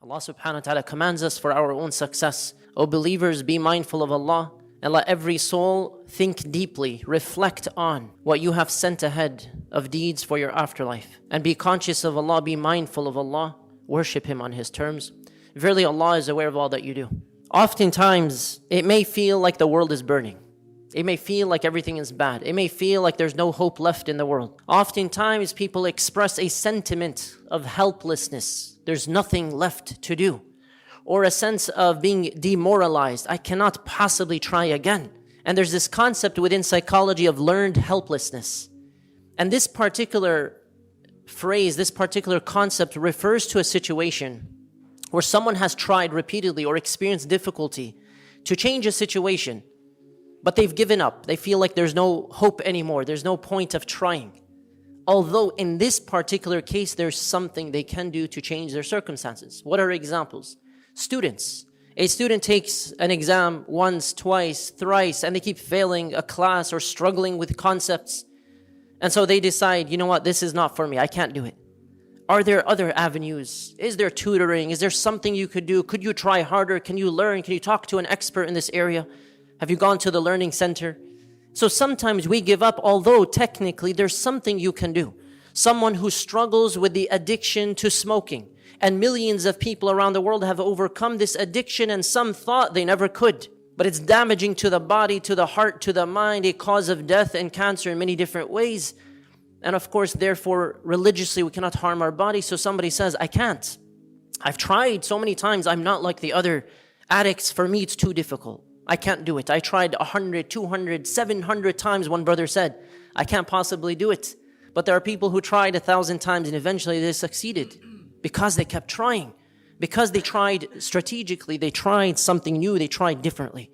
Allah subhanahu wa ta'ala commands us for our own success. O believers, be mindful of Allah and let every soul think deeply, reflect on what you have sent ahead of deeds for your afterlife. And be conscious of Allah, be mindful of Allah, worship Him on His terms. Verily Allah is aware of all that you do. Oftentimes, it may feel like the world is burning. It may feel like everything is bad. It may feel like there's no hope left in the world. Oftentimes, people express a sentiment of helplessness. There's nothing left to do. Or a sense of being demoralized. I cannot possibly try again. And there's this concept within psychology of learned helplessness. And this particular phrase, this particular concept refers to a situation where someone has tried repeatedly or experienced difficulty to change a situation, but they've given up. They feel like there's no hope anymore. There's no point of trying. Although in this particular case, there's something they can do to change their circumstances. What are examples? Students. A student takes an exam once, twice, thrice, and they keep failing a class or struggling with concepts. And so they decide, you know what, this is not for me. I can't do it. Are there other avenues? Is there tutoring? Is there something you could do? Could you try harder? Can you learn? Can you talk to an expert in this area? Have you gone to the learning center? So sometimes we give up, although technically there's something you can do. Someone who struggles with the addiction to smoking, and millions of people around the world have overcome this addiction, and some thought they never could. But it's damaging to the body, to the heart, to the mind, a cause of death and cancer in many different ways. And of course, therefore, religiously we cannot harm our body. So somebody says, I can't. I've tried so many times. I'm not like the other addicts. For me, it's too difficult. I can't do it. I tried 100, 200, 700 times, one brother said. I can't possibly do it. But there are people who tried 1,000 times and eventually they succeeded because they kept trying. Because they tried strategically, they tried something new, they tried differently.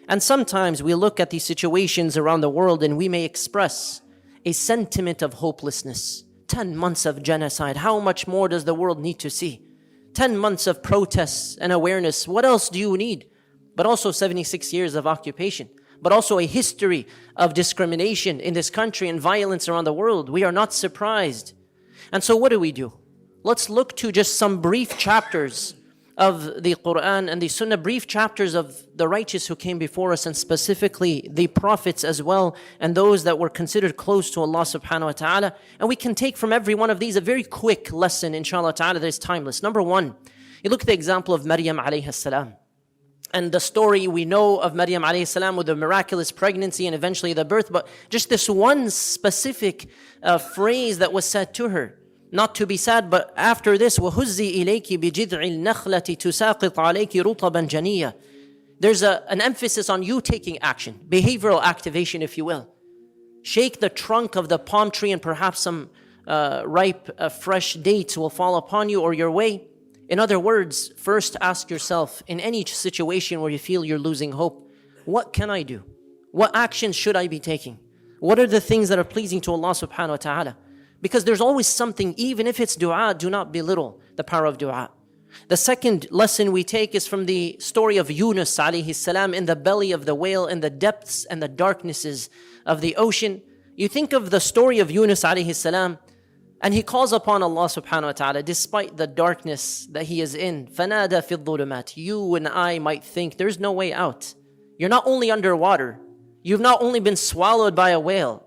And sometimes we look at these situations around the world and we may express a sentiment of hopelessness. 10 months of genocide, how much more does the world need to see? 10 months of protests and awareness, what else do you need? But also 76 years of occupation, but also a history of discrimination in this country and violence around the world. We are not surprised. And so what do? Let's look to just some brief chapters of the Quran and the Sunnah, brief chapters of the righteous who came before us, and specifically the prophets as well, and those that were considered close to Allah subhanahu wa ta'ala. And we can take from every one of these a very quick lesson, inshallah ta'ala, that is timeless. Number one, you look at the example of Maryam alayhi salam. And the story we know of Maryam alayhi salam with the miraculous pregnancy and eventually the birth, but just this one specific phrase that was said to her. Not to be sad, but after this, وَهُزِّي إِلَيْكِ بِجِذْعِ النَّخْلَةِ تُسَاقِطْ عَلَيْكِ رُطَبًا جَنِيًّا. There's an emphasis on you taking action, behavioral activation, if you will. Shake the trunk of the palm tree and perhaps some ripe, fresh dates will fall upon you or your way. In other words, first ask yourself, in any situation where you feel you're losing hope, what can I do? What actions should I be taking? What are the things that are pleasing to Allah subhanahu wa ta'ala? Because there's always something, even if it's dua, do not belittle the power of dua. The second lesson we take is from the story of Yunus alayhi salam in the belly of the whale, in the depths and the darknesses of the ocean. You think of the story of Yunus alayhi salam, and he calls upon Allah subhanahu wa ta'ala despite the darkness that he is in. فَنَادَى فِي الظُّلُمَاتِ. You and I might think there's no way out. You're not only underwater, you've not only been swallowed by a whale,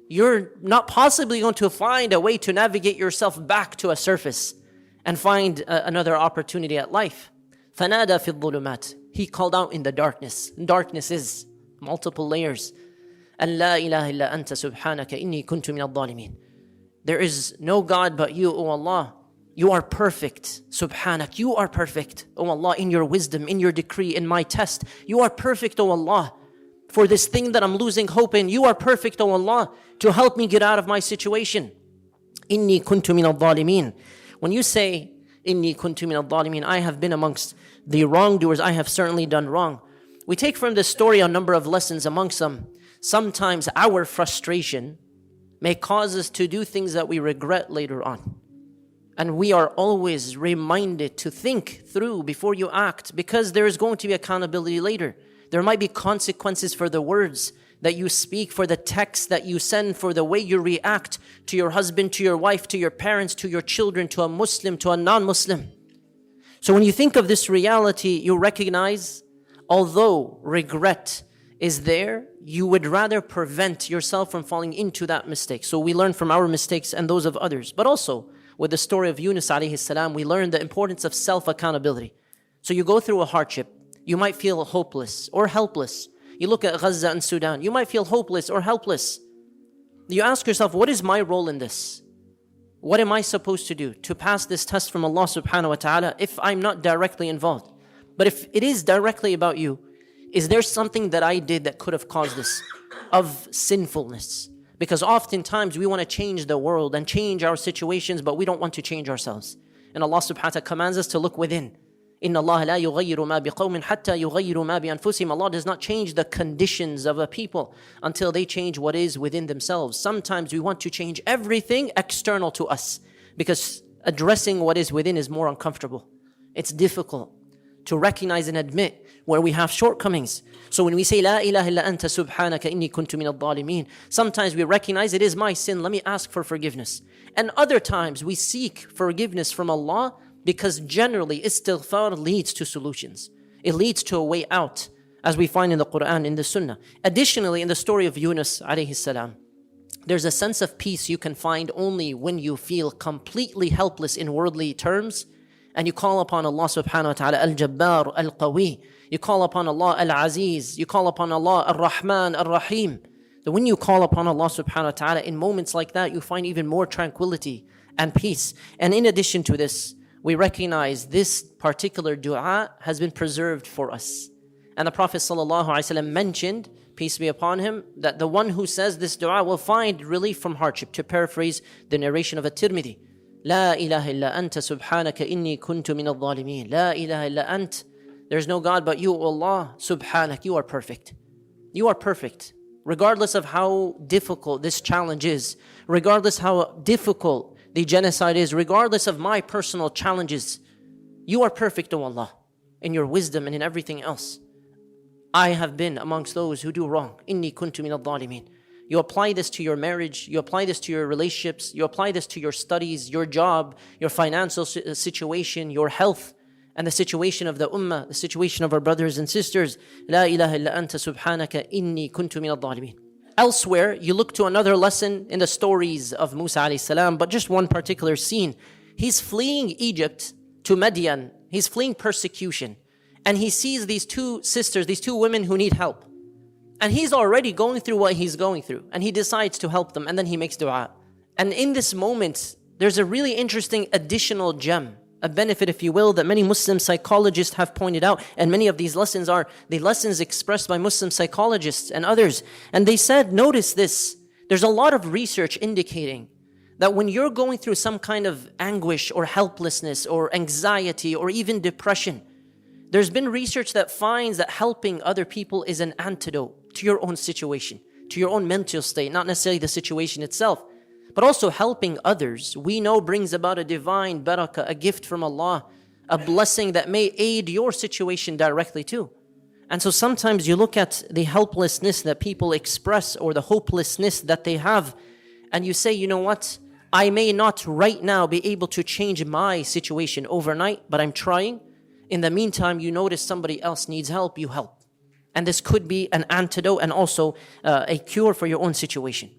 you're not possibly going to find a way to navigate yourself back to a surface and find another opportunity at life. فَنَادَى فِي الظُّلُمَاتِ. He called out in the darkness. Darkness is multiple layers. أَن لَا إِلَهَ إِلَّا أَنْتَ سُبْحَانَكَ إِنِّي كُنْتُ مِنَ الظَّالِمِينَ. There is no God but you, O Allah. You are perfect. Subhanak. You are perfect, O Allah, in your wisdom, in your decree, in my test. You are perfect, O Allah. For this thing that I'm losing hope in, you are perfect, O Allah, to help me get out of my situation. Inni kuntu min al-zalimin. When you say, Inni kuntu min al-zalimin, I have been amongst the wrongdoers, I have certainly done wrong. We take from this story a number of lessons. Amongst them, sometimes our frustration may cause us to do things that we regret later on. And we are always reminded to think through before you act, because there is going to be accountability later. There might be consequences for the words that you speak, for the text that you send, for the way you react to your husband, to your wife, to your parents, to your children, to a Muslim, to a non-Muslim. So when you think of this reality, you recognize, although regret is there, you would rather prevent yourself from falling into that mistake. So we learn from our mistakes and those of others. But also, with the story of Yunus alayhi salam, we learn the importance of self-accountability. So you go through a hardship, you might feel hopeless or helpless. You look at Gaza and Sudan, you might feel hopeless or helpless. You ask yourself, what is my role in this? What am I supposed to do to pass this test from Allah subhanahu wa ta'ala if I'm not directly involved? But if it is directly about you, is there something that I did that could have caused this of sinfulness? Because oftentimes we want to change the world and change our situations, but we don't want to change ourselves. And Allah subhanahu wa ta'ala commands us to look within. إِنَّ اللَّهَ لَا يُغَيِّرُ مَا بِقَوْمٍ حَتَّى يُغَيِّرُ مَا بِأَنفُسِهِمْ. Allah does not change the conditions of a people until they change what is within themselves. Sometimes we want to change everything external to us because addressing what is within is more uncomfortable. It's difficult to recognize and admit where we have shortcomings. So when we say, La ilaha illa anta subhanaka inni kuntu min al-dhalimeen, sometimes we recognize it is my sin, let me ask for forgiveness. And other times we seek forgiveness from Allah because generally istighfar leads to solutions. It leads to a way out, as we find in the Quran, in the Sunnah. Additionally, in the story of Yunus alayhi salam, there's a sense of peace you can find only when you feel completely helpless in worldly terms and you call upon Allah subhanahu wa ta'ala al-Jabbar, al-Qawi. You call upon Allah al-Aziz. You call upon Allah al-Rahman, al-Rahim. That when you call upon Allah subhanahu wa ta'ala in moments like that, you find even more tranquility and peace. And in addition to this, we recognize this particular dua has been preserved for us. And the Prophet sallallahu alaihi wasallam mentioned, peace be upon him, that the one who says this dua will find relief from hardship. To paraphrase the narration of at-Tirmidhi, La ilaha illa anta subhanaka inni kuntu min al-dhalimeen. La ilaha illa ant. There's no God but you, O Allah. Subhanak, you are perfect. You are perfect. Regardless of how difficult this challenge is, regardless how difficult the genocide is, regardless of my personal challenges, you are perfect, O Allah, in your wisdom and in everything else. I have been amongst those who do wrong. Inni kuntu min al-dhalimeen. You apply this to your marriage, you apply this to your relationships, you apply this to your studies, your job, your financial situation, your health, and the situation of the ummah, the situation of our brothers and sisters. La ilaha illa anta subhanaka inni kuntu min al-dhalimeen. Elsewhere, you look to another lesson in the stories of Musa alayhi salam, but just one particular scene. He's fleeing Egypt to Madian. He's fleeing persecution. And he sees these two sisters, these two women who need help. And he's already going through what he's going through. And he decides to help them. And then he makes dua. And in this moment, there's a really interesting additional gem, a benefit, if you will, that many Muslim psychologists have pointed out. And many of these lessons are the lessons expressed by Muslim psychologists and others. And they said, notice this, there's a lot of research indicating that when you're going through some kind of anguish or helplessness or anxiety or even depression, there's been research that finds that helping other people is an antidote to your own situation, to your own mental state, not necessarily the situation itself. But also helping others, we know brings about a divine barakah, a gift from Allah, a blessing that may aid your situation directly too. And so sometimes you look at the helplessness that people express or the hopelessness that they have, and you say, you know what? I may not right now be able to change my situation overnight, but I'm trying. In the meantime, you notice somebody else needs help, you help. And this could be an antidote and also a cure for your own situation.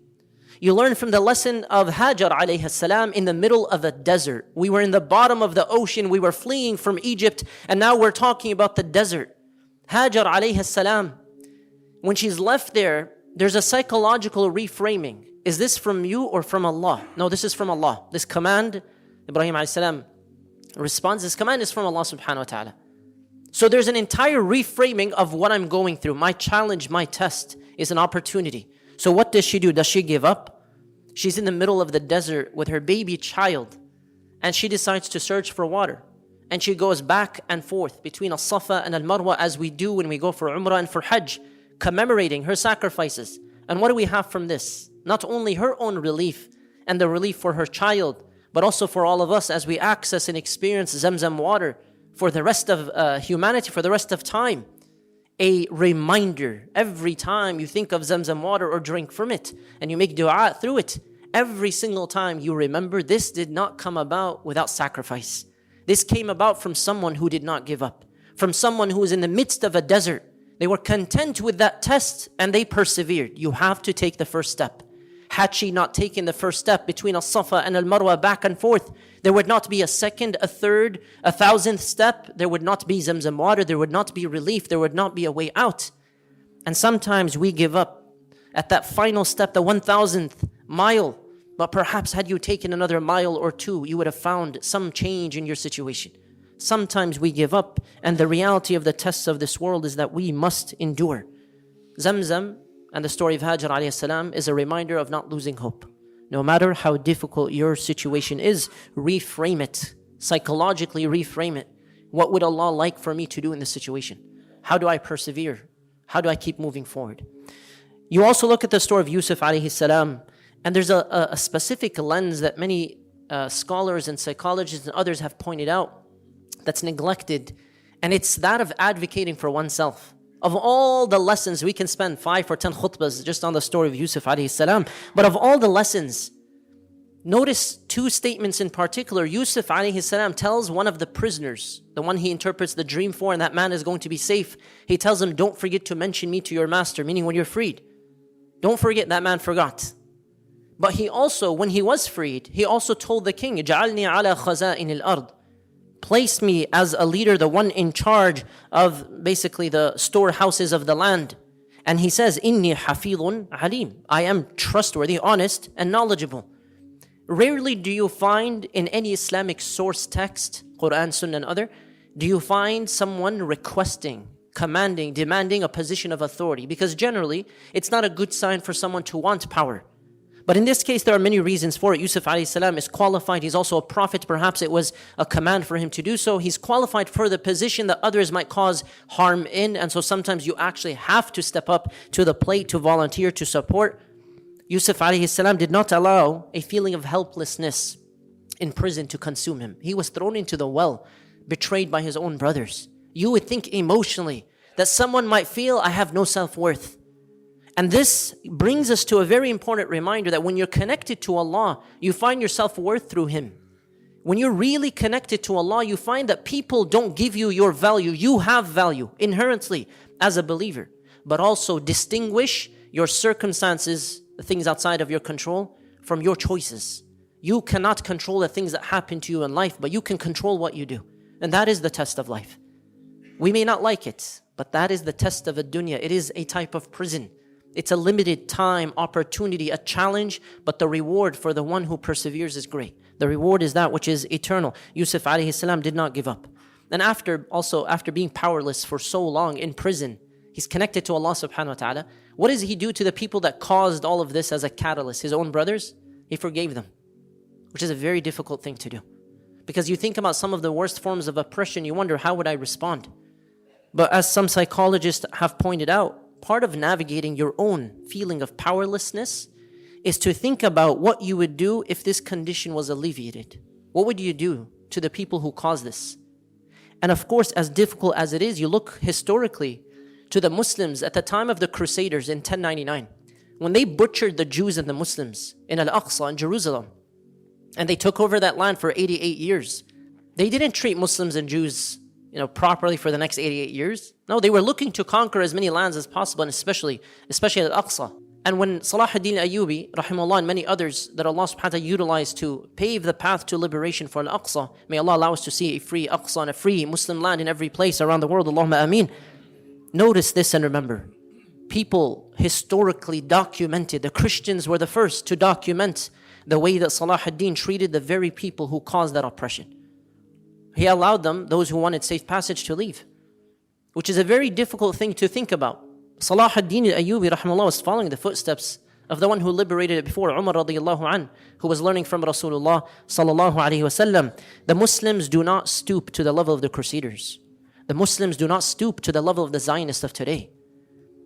You learn from the lesson of Hajra alayhi salam in the middle of a desert. We were in the bottom of the ocean. We were fleeing from Egypt. And now we're talking about the desert. Hajra alayhi salam, when she's left there, there's a psychological reframing. Is this from you or from Allah? No, this is from Allah. This command, Ibrahim alayhi salam responds, this command is from Allah subhanahu wa ta'ala. So there's an entire reframing of what I'm going through. My challenge, my test is an opportunity. So what does she do? Does she give up? She's in the middle of the desert with her baby child, and she decides to search for water. And she goes back and forth between Al-Safa and Al-Marwa, as we do when we go for Umrah and for Hajj, commemorating her sacrifices. And what do we have from this? Not only her own relief and the relief for her child, but also for all of us as we access and experience Zamzam water for the rest of humanity, for the rest of time. A reminder every time you think of Zamzam water or drink from it and you make dua through it, every single time you remember this did not come about without sacrifice. This came about from someone who did not give up, from someone who was in the midst of a desert. They were content with that test and they persevered. You have to take the first step. Had she not taken the first step between Al-Safa and Al-Marwa back and forth, there would not be a second, a third, 1,000th step. There would not be Zamzam water. There would not be relief. There would not be a way out. And sometimes we give up at that final step, the 1,000th mile. But perhaps had you taken another mile or two, you would have found some change in your situation. Sometimes we give up, and the reality of the tests of this world is that we must endure. Zamzam and the story of Hajra alayhi salam is a reminder of not losing hope. No matter how difficult your situation is, reframe it. Psychologically reframe it. What would Allah like for me to do in this situation? How do I persevere? How do I keep moving forward? You also look at the story of Yusuf alayhi salam, and there's a specific lens that many scholars and psychologists and others have pointed out that's neglected, and it's that of advocating for oneself. Of all the lessons, we can spend 5 or 10 khutbahs just on the story of Yusuf alayhi salam, but of all the lessons, notice 2 statements in particular. Yusuf alayhi salam tells one of the prisoners, the one he interprets the dream for, and that man is going to be safe. He tells him, don't forget to mention me to your master, meaning when you're freed. Don't forget. That man forgot. But he also, when he was freed, he also told the king, اجعلني على خزائن الأرض. Place me as a leader, the one in charge of basically the storehouses of the land. And he says, إني حفيظ عليم. I am trustworthy, honest, and knowledgeable. Rarely do you find in any Islamic source text, Quran, Sunnah, and other, do you find someone requesting, commanding, demanding a position of authority. Because generally, it's not a good sign for someone to want power. But in this case, there are many reasons for it. Yusuf alayhi salam is qualified. He's also a prophet. Perhaps it was a command for him to do so. He's qualified for the position that others might cause harm in. And so sometimes you actually have to step up to the plate to volunteer, to support. Yusuf alayhi salam did not allow a feeling of helplessness in prison to consume him. He was thrown into the well, betrayed by his own brothers. You would think emotionally that someone might feel, I have no self-worth. And this brings us to a very important reminder that when you're connected to Allah, you find your self-worth through Him. When you're really connected to Allah, you find that people don't give you your value. You have value inherently as a believer. But also distinguish your circumstances, the things outside of your control, from your choices. You cannot control the things that happen to you in life, but you can control what you do. And that is the test of life. We may not like it, but that is the test of a dunya. It is a type of prison. It's a limited time, opportunity, a challenge, but the reward for the one who perseveres is great. The reward is that which is eternal. Yusuf alayhi salam did not give up. And after being powerless for so long in prison, he's connected to Allah subhanahu wa ta'ala. What does he do to the people that caused all of this as a catalyst? His own brothers? He forgave them, which is a very difficult thing to do. Because you think about some of the worst forms of oppression, you wonder, how would I respond? But as some psychologists have pointed out, part of navigating your own feeling of powerlessness is to think about what you would do if this condition was alleviated. What would you do to the people who caused this? And of course, as difficult as it is, you look historically to the Muslims at the time of the Crusaders in 1099, when they butchered the Jews and the Muslims in Al-Aqsa in Jerusalem, and they took over that land for 88 years. They didn't treat Muslims and Jews properly for the next 88 years. No, they were looking to conquer as many lands as possible, and especially Al-Aqsa. And when Salah ad-Din Ayyubi, rahimahullah, and many others that Allah subhanahu wa ta'ala utilized to pave the path to liberation for Al-Aqsa, may Allah allow us to see a free Aqsa and a free Muslim land in every place around the world, Allahumma ameen. Notice this and remember, people historically documented, the Christians were the first to document the way that Salah ad-Din treated the very people who caused that oppression. He allowed them, those who wanted safe passage, to leave, which is a very difficult thing to think about. Salah ad-Din al-Ayyubi rahimahullah was following the footsteps of the one who liberated it before, Umar radiyallahu an, who was learning from Rasulullah sallallahu alayhi wasallam. The Muslims do not stoop to the level of the Crusaders. The Muslims do not stoop to the level of the Zionists of today.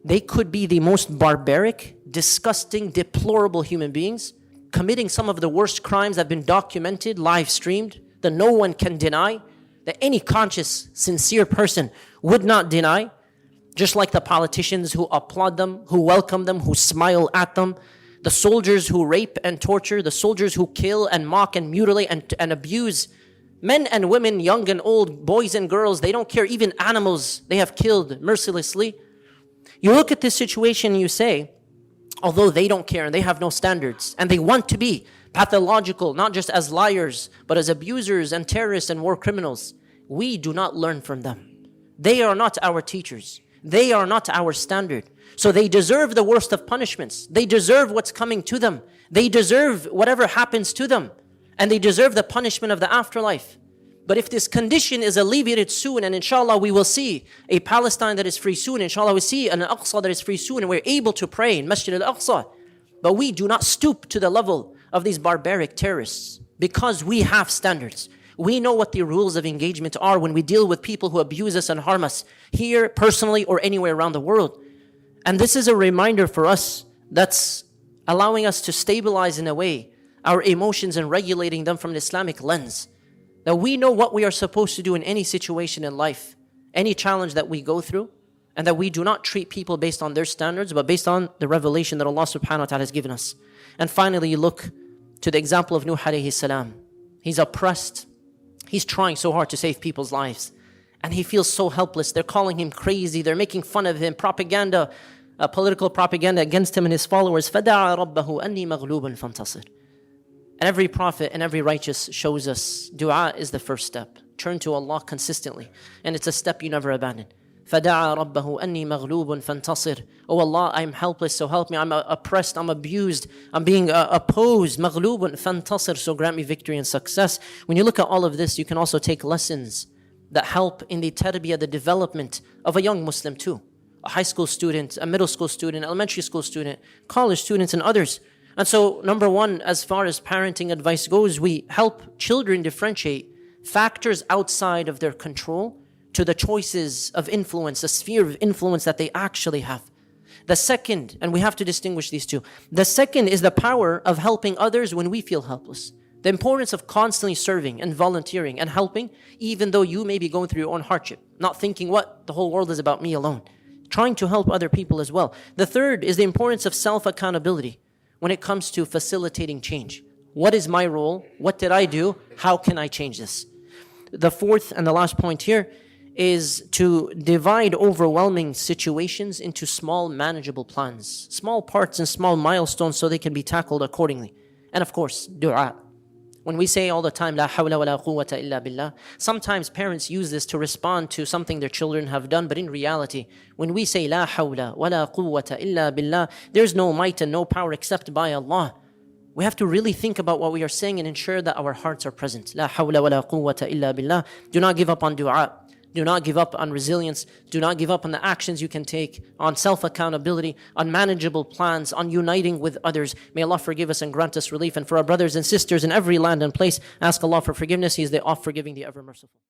They could be the most barbaric, disgusting, deplorable human beings, committing some of the worst crimes that have been documented, live streamed, that no one can deny, that any conscious, sincere person would not deny, just like the politicians who applaud them, who welcome them, who smile at them, the soldiers who rape and torture, the soldiers who kill and mock and mutilate and abuse Men and women, young and old, boys and girls, they don't care. Even animals they have killed mercilessly. You look at this situation and you say, although they don't care and they have no standards and they want to be pathological, not just as liars, but as abusers and terrorists and war criminals, we do not learn from them. They are not our teachers. They are not our standard. So they deserve the worst of punishments. They deserve what's coming to them. They deserve whatever happens to them. And they deserve the punishment of the afterlife. But if this condition is alleviated soon, and inshallah we will see a Palestine that is free soon, inshallah we see an Aqsa that is free soon, and we're able to pray in Masjid al-Aqsa. But we do not stoop to the level of these barbaric terrorists because we have standards. We know what the rules of engagement are when we deal with people who abuse us and harm us here, personally, or anywhere around the world. And this is a reminder for us that's allowing us to stabilize in a way our emotions and regulating them from an Islamic lens. That we know what we are supposed to do in any situation in life, any challenge that we go through, and that we do not treat people based on their standards, but based on the revelation that Allah subhanahu wa ta'ala has given us. And finally, you look to the example of Nuh alayhi salam. He's oppressed. He's trying so hard to save people's lives. And he feels so helpless. They're calling him crazy. They're making fun of him. Propaganda, political propaganda against him and his followers. فَدَعَى رَبَّهُ أَنِّي مَغْلُوبٌ فَانْتَصِرْ. And every prophet and every righteous shows us dua is the first step. Turn to Allah consistently. And it's a step you never abandon. فَدَعَى رَبَّهُ أَنِّي مَغْلُوبٌ فَانْتَصِرْ. Oh Allah, I'm helpless, so help me. I'm oppressed, I'm abused, I'm being opposed. مَغْلُوبٌ فَانْتَصِرْ. So grant me victory and success. When you look at all of this, you can also take lessons that help in the tarbiyah, the development of a young Muslim too. A high school student, a middle school student, elementary school student, college students, and others. And so, number one, as far as parenting advice goes, we help children differentiate factors outside of their control to the choices of influence, the sphere of influence that they actually have. The second, and we have to distinguish these two, the second is the power of helping others when we feel helpless. The importance of constantly serving and volunteering and helping, even though you may be going through your own hardship, not thinking what the whole world is about me alone, trying to help other people as well. The third is the importance of self-accountability when it comes to facilitating change. What is my role? What did I do? How can I change this? The fourth and the last point here is to divide overwhelming situations into small manageable plans, small parts and small milestones so they can be tackled accordingly. And of course, dua. When we say all the time, la hawla wa la quwwata illa billah, sometimes parents use this to respond to something their children have done, but in reality, when we say la hawla wa la quwwata illa billah, there's no might and no power except by Allah. We have to really think about what we are saying and ensure that our hearts are present. La hawla wa la quwwata illa billah. Do not give up on dua. Do not give up on resilience. Do not give up on the actions you can take, on self-accountability, on manageable plans, on uniting with others. May Allah forgive us and grant us relief. And for our brothers and sisters in every land and place, ask Allah for forgiveness. He is the oft-forgiving, the ever-merciful.